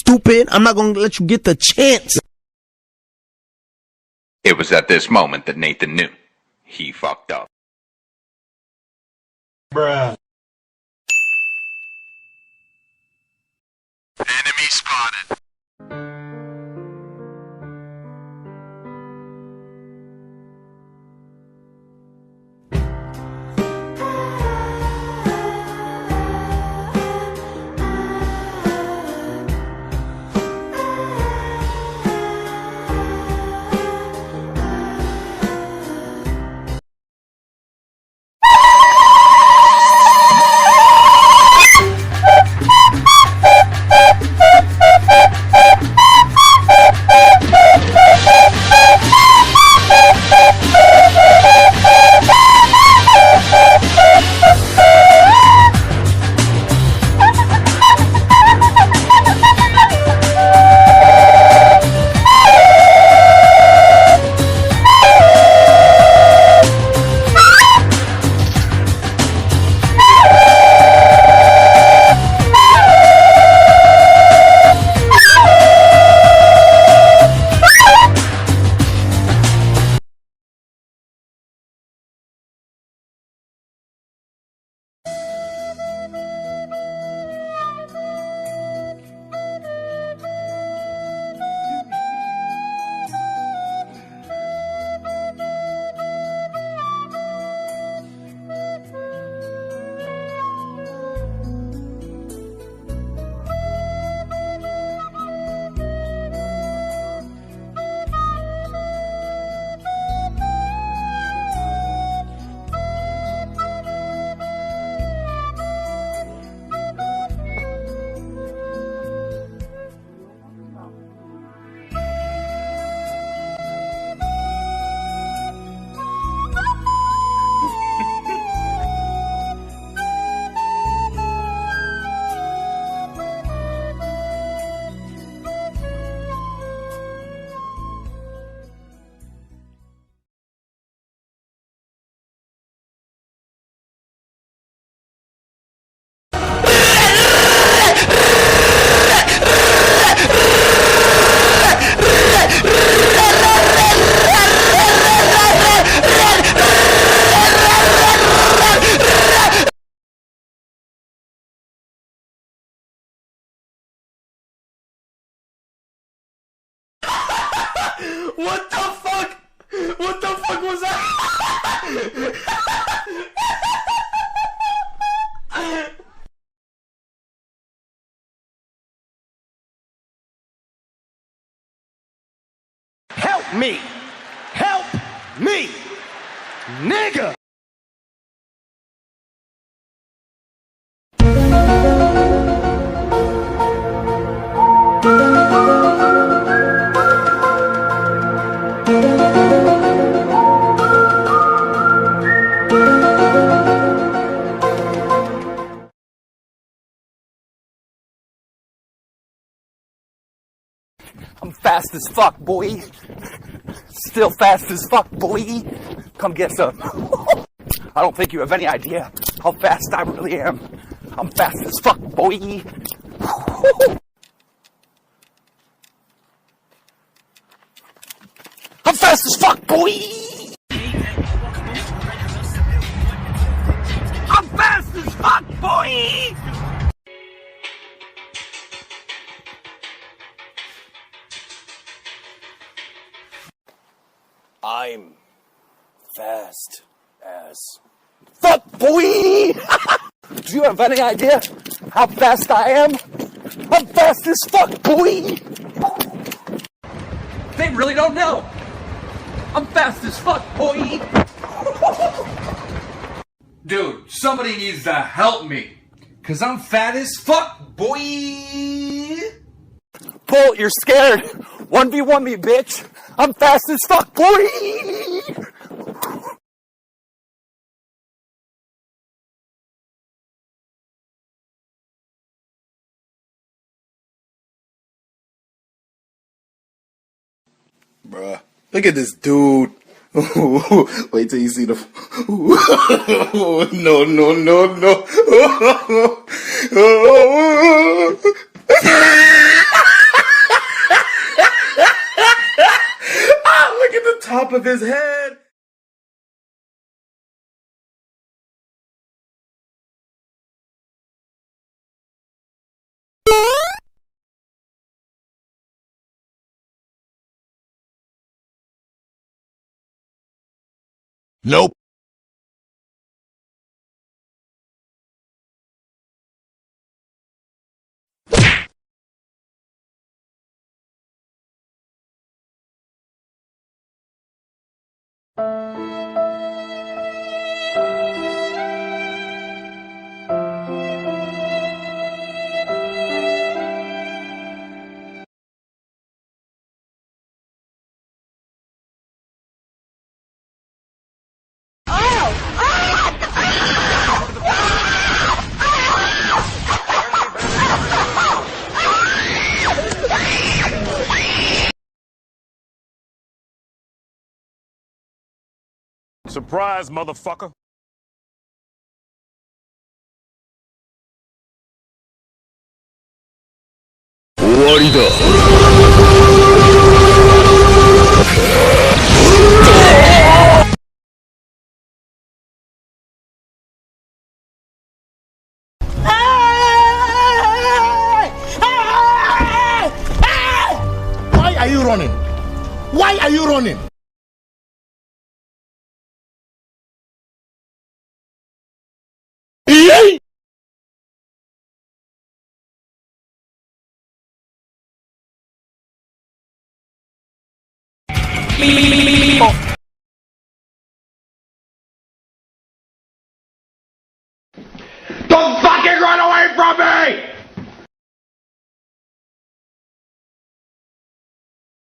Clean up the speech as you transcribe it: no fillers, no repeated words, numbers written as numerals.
stupid. I'm not gonna let you get the chance. It was at this moment that Nathan knew he fucked up. Bruh. Enemy spotted. What the fuck? What the fuck was that? Help me! Help me! Nigga! I'm fast as fuck, boy. Still fast as fuck, boy. Come get some. I don't think you have any idea how fast I really am. I'm fast as fuck, boy. I'm fast as fuck, boy. I'm fast as fuck, boy. I'm fast as fuck, boy! Do you have any idea how fast I am? I'm fast as fuck, boy! They really don't know. I'm fast as fuck, boy! Dude, somebody needs to help me. Cause I'm fat as fuck, boy! Bull, you're scared. 1v1 me, bitch. I'm fast as fuck, boy! Bruh, look at this dude. Wait till you see the. No, no, no, no. of his head. Nope. Surprise, motherfucker. Why are you running? Why are you running?